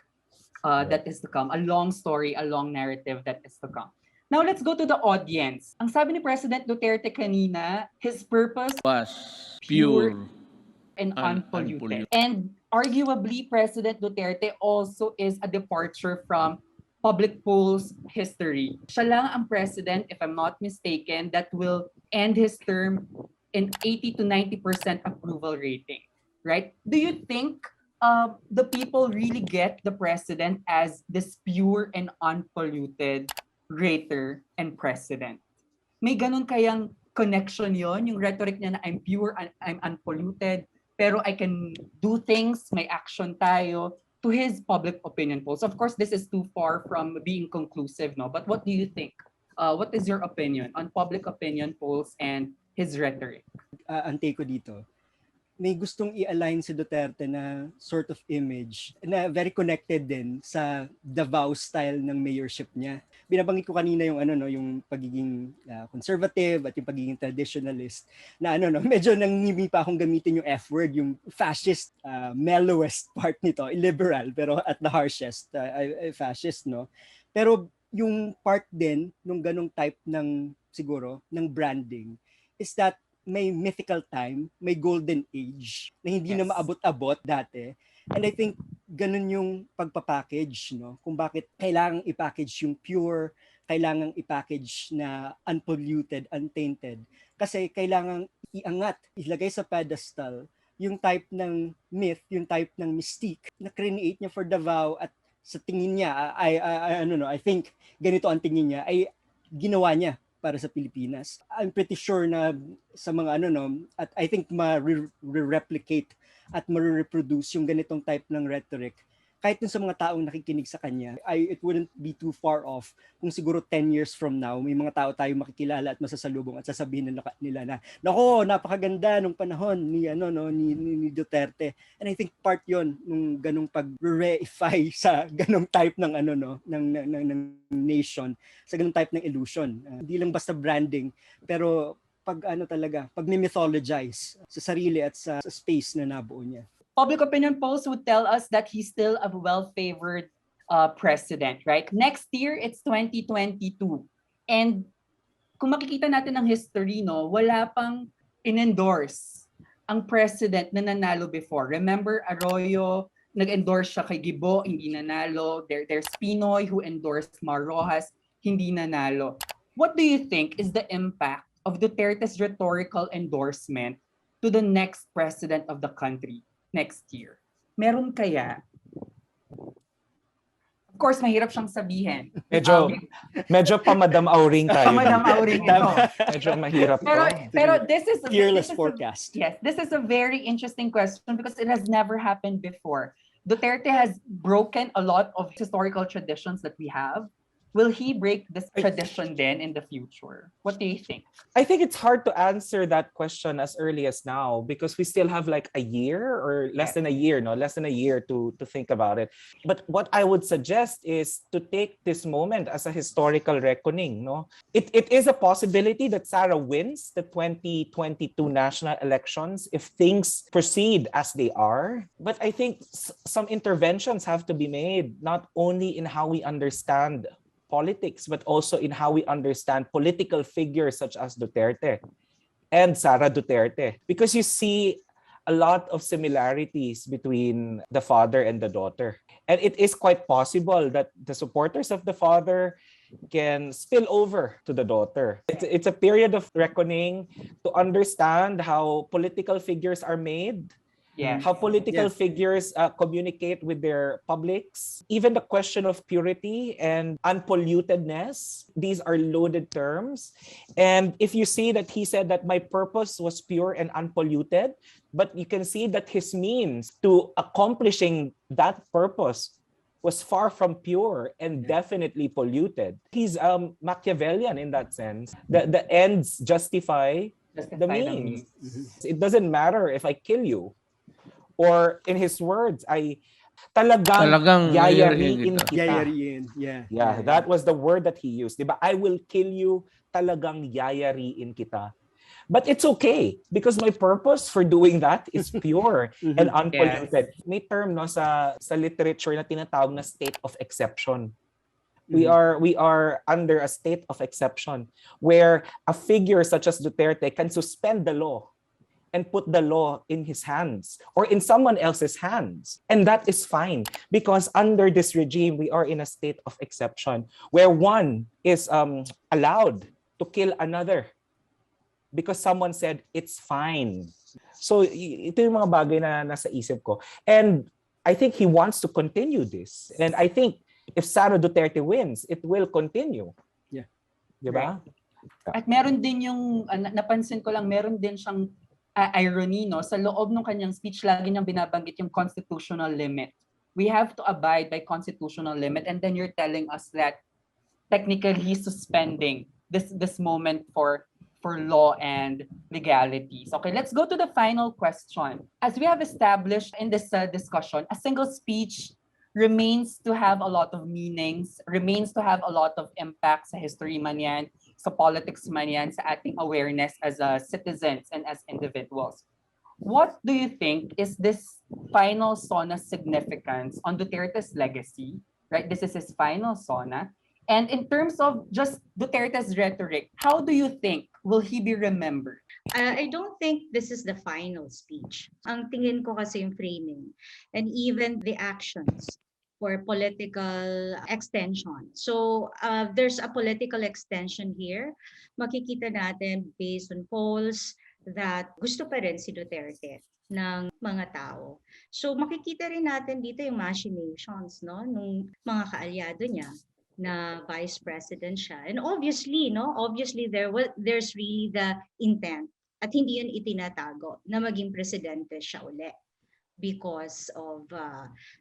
that is to come, a long story, a long narrative that is to come. Now let's go to the audience. Ang sabi ni President Duterte kanina, his purpose Was pure pure and and unpolluted. unpolluted. And arguably, President Duterte also is a departure from public polls history. Siya lang ang president, if I'm not mistaken, that will end his term in 80 to 90% approval rating, right? Do you think the people really get the president as this pure and unpolluted rhetor and president? May ganun kayang connection yon, yung rhetoric niya na I'm pure, I'm unpolluted, pero I can do things, may action tayo, to his public opinion polls. Of course, this is too far from being conclusive, no? But what do you think? What is your opinion on public opinion polls and his rhetoric? Ang take ko dito, may gustong i-align si Duterte na sort of image na very connected din sa Davao style ng mayorship niya. Binabanggit ko kanina yung yung pagiging conservative at yung pagiging traditionalist na medyo nangimi pa akong gamitin yung F word, yung fascist, mellowest part nito, illiberal pero at the harshest, fascist, no? Pero yung part din nung ganong type ng siguro ng branding is that may mythical time, may golden age na hindi na maabot-abot dati. And I think ganun yung pagpapackage, no? Kung bakit kailangang i-package yung pure, kailangang i-package na unpolluted, untainted. Kasi kailangang iangat, ilagay sa pedestal yung type ng myth, yung type ng mystique na create niya for Davao at sa tingin niya, I think ganito ang tingin niya, ay ginawa niya para sa Pilipinas. I'm pretty sure na sa mga at I think ma-replicate at ma-reproduce yung ganitong type ng rhetoric kahit dun sa mga taong nakikinig sa kanya. It wouldn't be too far off kung siguro 10 years from now may mga tao tayong makikilala at masasalubong at sasabihin nila na nako, napakaganda nung panahon ni ni Duterte. And I think part 'yon nung ganung pag-reify sa ganung type ng ng nation, sa ganung type ng illusion. Hindi lang basta branding, pero pag pag mythologize sa sarili at sa space na nabuo niya. Public opinion polls would tell us that he's still a well-favored president, right? Next year, it's 2022. And kung makikita natin ang history, no, wala pang in-endorse ang president na nanalo before. Remember, Arroyo, nag-endorse siya kay Gibo, hindi nanalo. There's Pinoy who endorsed Mar Rojas, hindi nanalo. What do you think is the impact of Duterte's rhetorical endorsement to the next president of the country next year? Meron kaya? Of course, mahirap siyang sabihin. Medyo pamadam auring tayo. Pamadam auring ito. Medyo mahirap Pero this is fearless forecast. Yes, this is a very interesting question because it has never happened before. Duterte has broken a lot of historical traditions that we have. Will he break this tradition then in the future? What do you think? I think it's hard to answer that question as early as now because we still have like a year or less than a year to think about it. But what I would suggest is to take this moment as a historical reckoning. No, it is a possibility that Sara wins the 2022 national elections if things proceed as they are. But I think some interventions have to be made, not only in how we understand politics, but also in how we understand political figures such as Duterte and Sara Duterte. Because you see a lot of similarities between the father and the daughter. And it is quite possible that the supporters of the father can spill over to the daughter. It's a period of reckoning to understand how political figures are made, Yes. how political Yeah. figures communicate with their publics. Even the question of purity and unpollutedness, these are loaded terms. And if you see that he said that my purpose was pure and unpolluted, but you can see that his means to accomplishing that purpose was far from pure and definitely polluted. He's Machiavellian in that sense. The ends justify the Justify the means. means. It doesn't matter if I kill you. Or in his words, ay talagang Talagang yayariin yayariin kita. kita. Yayariin. Yeah, that was the word that he used. Diba? I will kill you, talagang yayariin kita. But it's okay because my purpose for doing that is pure and unpolluted. May term no sa literature na tinatawag na state of exception. We are under a state of exception where a figure such as Duterte can suspend the law and put the law in his hands or in someone else's hands. And that is fine because under this regime, we are in a state of exception where one is allowed to kill another because someone said it's fine. So ito yung mga bagay na nasa isip ko. And I think he wants to continue this. And I think if Sara Duterte wins, it will continue. Yeah. Diba? At meron din yung, napansin ko lang, meron din siyang irony, no? Sa loob ng kanyang speech, lagi niyang binabanggit yung constitutional limit. We have to abide by constitutional limit, and then you're telling us that technically he's suspending this moment for law and legalities. Okay, let's go to the final question. As we have established in this discussion, a single speech remains to have a lot of meanings, remains to have a lot of impact sa history man yan, sa politics man yan, sa ating awareness as citizens and as individuals. What do you think is this final SONA's significance on Duterte's legacy? Right, this is his final SONA. And in terms of just Duterte's rhetoric, how do you think will he be remembered? I don't think this is the final speech. Ang tingin ko kasi yung framing and even the actions for political extension. So there's a political extension here. Makikita natin based on polls that gusto pa rin si Duterte ng mga tao. So makikita rin natin dito yung machinations no nung mga kaalyado niya na vice president siya. And obviously, there's really the intent at hindi yun itinatago na maging presidente siya uli because of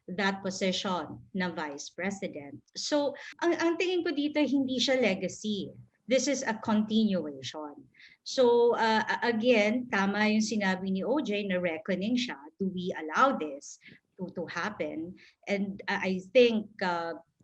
that position na vice president. So, ang tingin ko dito, hindi siya legacy. This is a continuation. So, again, tama yung sinabi ni OJ na reckoning siya. Do we allow this to happen? And I think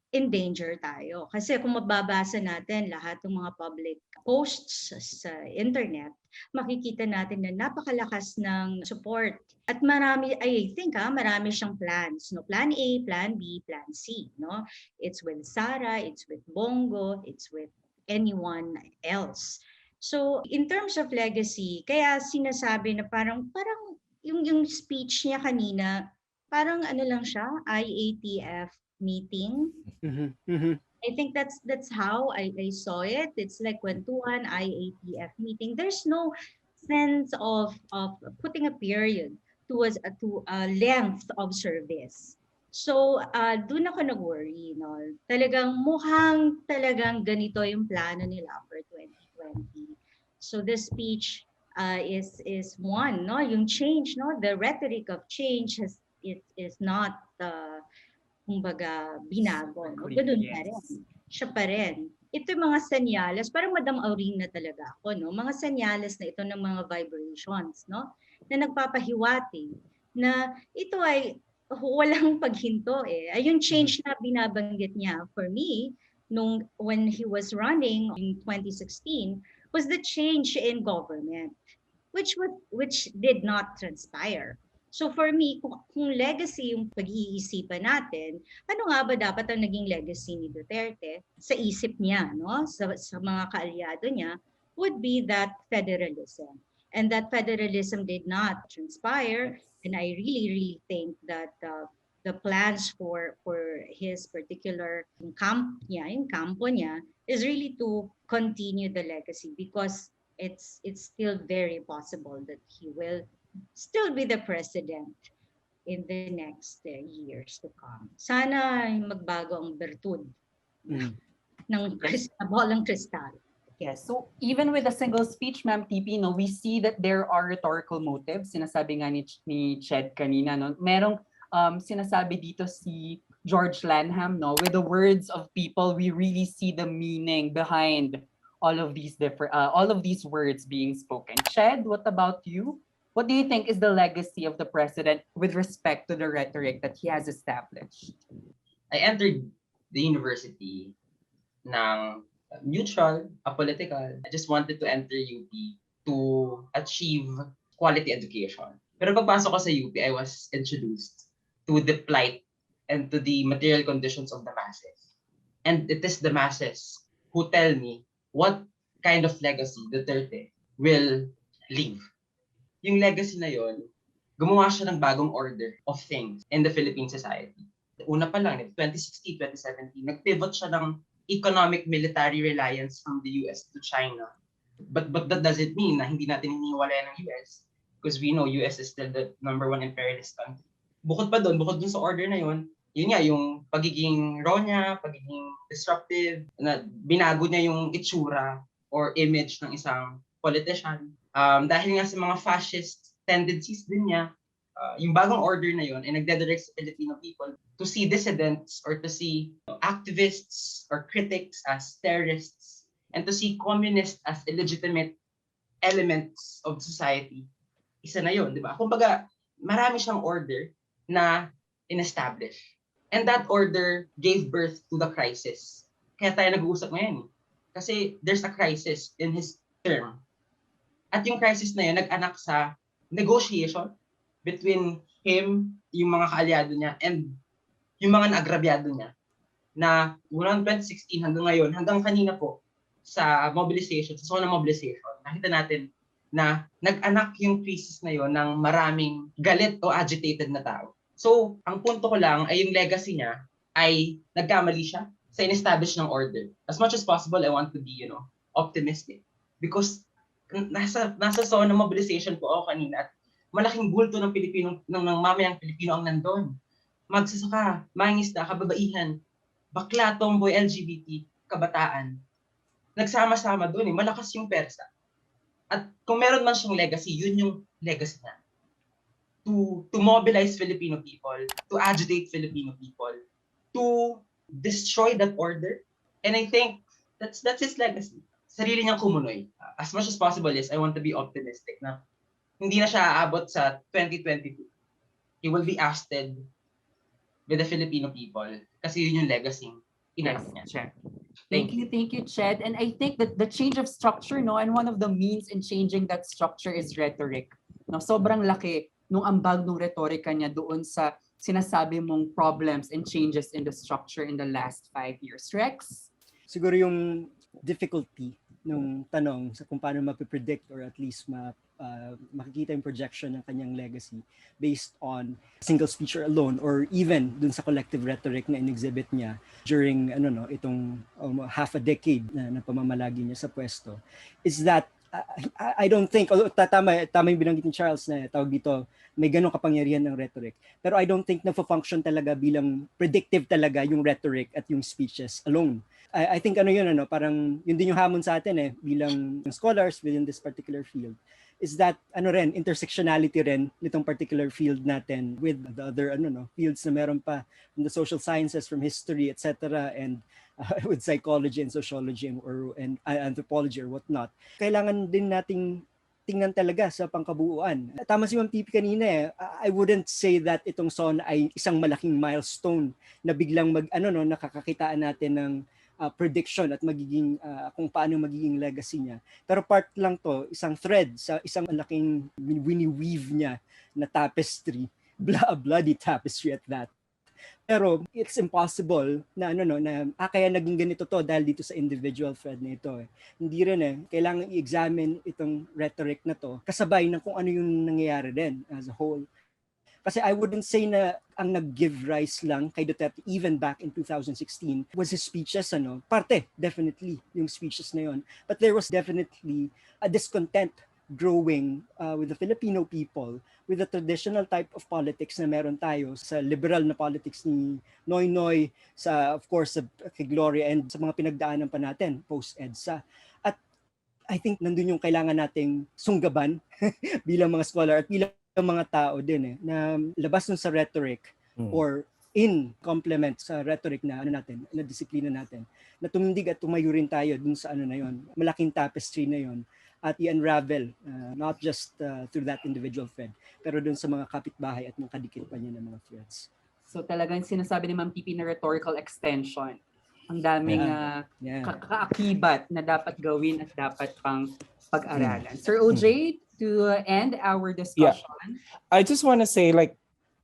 in danger tayo. Kasi kung mababasa natin lahat ng mga public posts sa internet, makikita natin na napakalakas ng support. At marami, I think marami siyang plans. No? Plan A, Plan B, Plan C. No? It's with Sara, it's with Bongo, it's with anyone else. So in terms of legacy, kaya sinasabi na parang yung speech niya kanina, parang ano lang siya, IATF meeting. I think that's how I saw it. It's like kwentuhan, IATF meeting. There's no sense of putting a period to a length of service. So doon ako nag-worry, no. Talagang ganito yung plano nila for 2020. So this speech is one, no, yung change, no, the rhetoric of change is not kumbaga binago, no? Ganun pa rin. Siya pa rin. Ito yung mga senyales, parang Madam Auring na talaga ako, no? Mga senyales na ito ng mga vibrations, no? Na nagpapahiwati na ito ay walang paghinto eh. Ay yung change na binabanggit niya for me when he was running in 2016 was the change in government which did not transpire. So for me, kung legacy yung pag-iisipan natin, ano nga ba dapat ang naging legacy ni Duterte sa isip niya, no? Sa mga kaalyado niya, would be that federalism. And that federalism did not transpire. And I really think that the plans for his particular kampo niya, is really to continue the legacy because it's still very possible that he will still be the president in the next years to come. Sana magbago ang bertud ng bolang kristal. Yes. So even with a single speech, Ma'am TP, no, we see that there are rhetorical motives. Sinasabi nga ni Ched kanina, no, merong sinasabi dito si George Lanham, no, with the words of people, we really see the meaning behind all of these words being spoken. Ched, what about you? What do you think is the legacy of the president with respect to the rhetoric that he has established? I entered the university ng neutral, apolitical. I just wanted to enter UP to achieve quality education. Pero pagpasok ko sa UP, I was introduced to the plight and to the material conditions of the masses. And it is the masses who tell me what kind of legacy Duterte will leave. Yung legacy na yon, gumawa siya ng bagong order of things in the Philippine society. Una pa lang, 2016, 2017, nag-pivot siya ng economic military reliance from the US to China. But that doesn't mean na hindi natin hiniwalayan ng US, because we know US is still the #1 imperialist country. Bukod dun sa order na yun nga, yung pagiging raw niya, pagiging disruptive, na binago niya yung itsura or image ng isang politician. Dahil nga sa mga fascist tendencies din niya, yung bagong order na yun ay nagdedirect sa Filipino people to see dissidents or to see activists or critics as terrorists and to see communists as illegitimate elements of society. Isa na yun, di ba? Kumbaga, marami siyang order na in-establish. And that order gave birth to the crisis. Kaya tayo nag-uusap ngayon. Kasi there's a crisis in his term. At yung crisis na yun, nag-anak sa negotiation between him, yung mga kaalyado niya, and yung mga naagrabyado niya, na mula 2016 hanggang ngayon, hanggang kanina po, sa mobilization, sa zona mobilization, nakita natin na nag-anak yung crisis na yon ng maraming galit o agitated na tao. So, ang punto ko lang ay yung legacy niya ay nagkamali siya sa in-establish ng order. As much as possible, I want to be, optimistic. Because nasa zona mobilization po ako kanina at malaking bulto ng Pilipino, ng mamayang Pilipino ang nandun. Magsasaka, mangingisda, kababaihan, bakla, tomboy, LGBT, kabataan. Nagsama-sama doon malakas yung persa. At kung meron man siyang legacy, yun yung legacy niya. To mobilize Filipino people, to agitate Filipino people, to destroy that order. And I think that's his legacy. Sarili niyang kumunoy. As much as possible is, I want to be optimistic na hindi na siya aabot sa 2022. He will be ousted with the Filipino people kasi yun yung legacy inabot niya. Ched. Thank you, Ched. And I think that the change of structure, no, and one of the means in changing that structure is rhetoric. No, sobrang laki nung ambag nung retorika niya doon sa sinasabi mong problems and changes in the structure in the last 5 years. Rex? Siguro yung difficulty nung tanong sa kung paano mapipredict or at least makikita yung projection ng kanyang legacy based on single speech alone or even dun sa collective rhetoric na in-exhibit niya during itong half a decade na pamamalagi niya sa pwesto is that I don't think, although tama yung binanggit ni Charles na tawag dito, may ganong kapangyarihan ng rhetoric. Pero I don't think na-function talaga bilang predictive talaga yung rhetoric at yung speeches alone. I think parang yun din yung hamon sa atin bilang scholars within this particular field is that intersectionality rin nitong particular field natin with the other fields na meron pa from the social sciences, from history, etc. and with psychology and sociology and anthropology or whatnot. Kailangan din nating tingnan talaga sa pangkabuuan. Tama si Ma'am TP kanina I wouldn't say that itong SONA ay isang malaking milestone na biglang nakakakitaan natin ng prediction at magiging kung paano magiging legacy niya. Pero part lang to, isang thread sa isang malaking wini-weave niya na tapestry, bloody tapestry at that. Pero it's impossible na kaya naging ganito to dahil dito sa individual thread na ito. Hindi rin kailangan i-examine itong rhetoric na to kasabay ng kung ano yung nangyayari din as a whole. Kasi I wouldn't say na ang nag-give rise lang kay Duterte even back in 2016 was his speeches, Parte, definitely, yung speeches na yon. But there was definitely a discontent growing with the Filipino people, with the traditional type of politics na meron tayo, sa liberal na politics ni Noynoy, sa of course sa kay Gloria and sa mga pinagdaanan pa natin post-EDSA. At I think nandun yung kailangan nating sunggaban bilang mga scholar at bilang mga tao din na labas nun sa rhetoric or in complement sa rhetoric na natin, na disiplina natin, na tumindig at tumayo rin tayo dun sa na yon, malaking tapestry na yon, at i-unravel not just through that individual thread, pero dun sa mga kapitbahay at mga kadikit pa niya ng mga threads. So talagang sinasabi ni Ma'am PP na rhetorical extension. Ang daming kaakibat na dapat gawin at dapat pang pag-aralan. Sir OJ, to end our discussion. I just want to say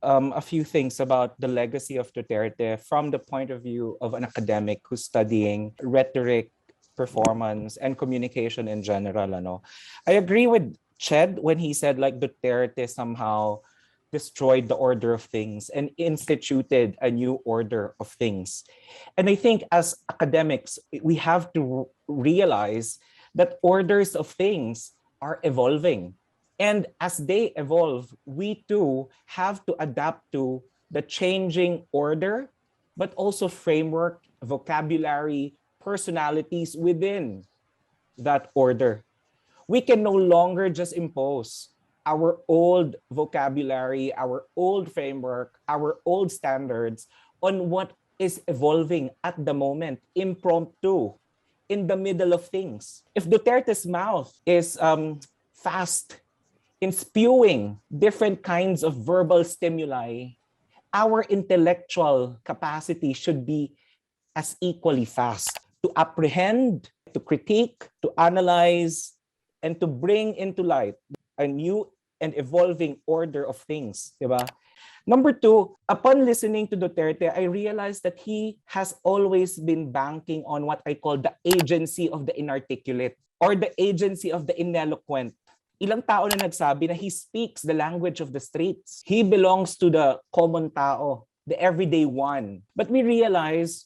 a few things about the legacy of Duterte from the point of view of an academic who's studying rhetoric, performance, and communication in general. I agree with Ched when he said Duterte somehow destroyed the order of things and instituted a new order of things. And I think as academics, we have to realize that orders of things are evolving. And as they evolve, we too have to adapt to the changing order, but also framework, vocabulary, personalities within that order. We can no longer just impose our old vocabulary, our old framework, our old standards on what is evolving at the moment, impromptu, in the middle of things. If Duterte's mouth is fast in spewing different kinds of verbal stimuli, our intellectual capacity should be as equally fast to apprehend, to critique, to analyze, and to bring into light a new and evolving order of things, diba? Number two, upon listening to Duterte, I realized that he has always been banking on what I call the agency of the inarticulate or the agency of the ineloquent. Ilang tao na nagsabi na he speaks the language of the streets. He belongs to the common tao, the everyday one. But we realize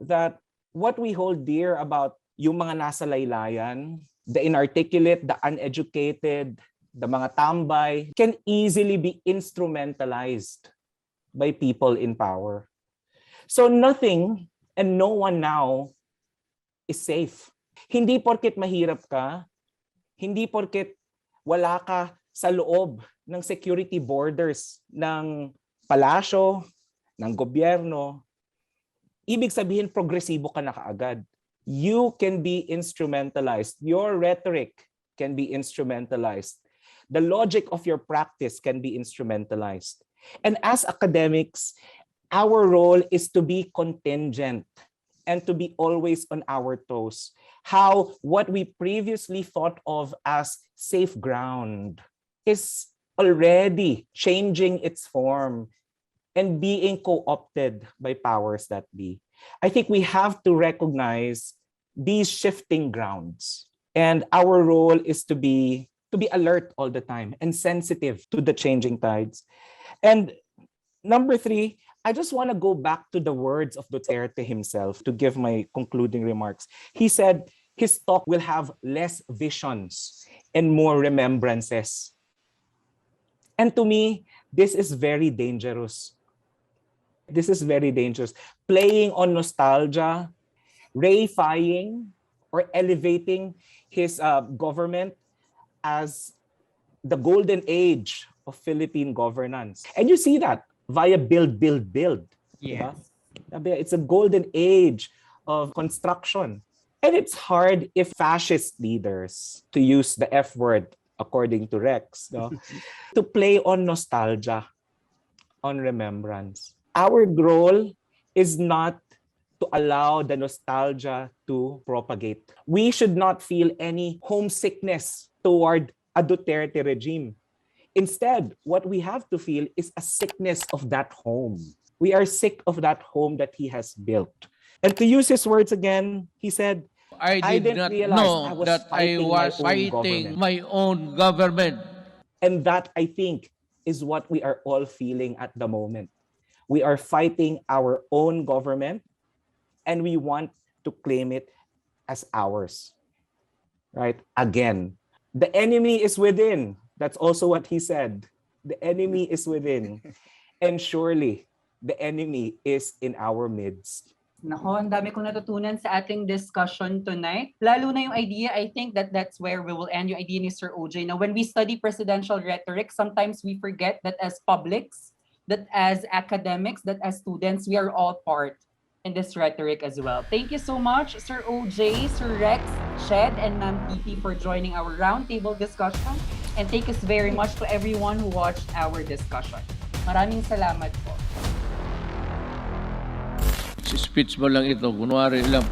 that what we hold dear about yung mga nasa laylayan, the inarticulate, the uneducated, the mga tambay, can easily be instrumentalized by people in power. So nothing and no one now is safe. Hindi porket mahirap ka, hindi porket wala ka sa loob ng security borders ng palasyo, ng gobyerno, ibig sabihin progresibo ka na kaagad. You can be instrumentalized. Your rhetoric can be instrumentalized. The logic of your practice can be instrumentalized. And as academics, our role is to be contingent and to be always on our toes. How what we previously thought of as safe ground is already changing its form and being co-opted by powers that be. I think we have to recognize these shifting grounds. And our role is to be alert all the time and sensitive to the changing tides. And number three, I just want to go back to the words of Duterte himself to give my concluding remarks. He said his talk will have less visions and more remembrances. And to me, this is very dangerous. This is very dangerous. Playing on nostalgia, reifying or elevating his government as the golden age of Philippine governance. And you see that via build, build, build. Yes. Diba? It's a golden age of construction. And it's hard if fascist leaders, to use the F word according to Rex, to play on nostalgia, on remembrance. Our role is not to allow the nostalgia to propagate. We should not feel any homesickness toward a Duterte regime. Instead, what we have to feel is a sickness of that home. We are sick of that home that he has built. And to use his words again, he said, I didn't did not realize know I was that I fighting was my own fighting government." my own government. And that, I think, is what we are all feeling at the moment. We are fighting our own government, and we want to claim it as ours. Right? Again. The enemy is within. That's also what he said. The enemy is within. And surely, the enemy is in our midst. Nako, ang dami kong natutunan sa ating discussion tonight. Lalo na yung idea, I think that's where we will end yung idea ni Sir OJ. Now, when we study presidential rhetoric, sometimes we forget that as publics, that as academics, that as students, we are all part in this rhetoric as well. Thank you so much, Sir OJ, Sir Rex, Shed, and Ma'am Titi for joining our roundtable discussion. And thank you very much to everyone who watched our discussion. Maraming salamat po. Speech mo lang ito, kunwari lang.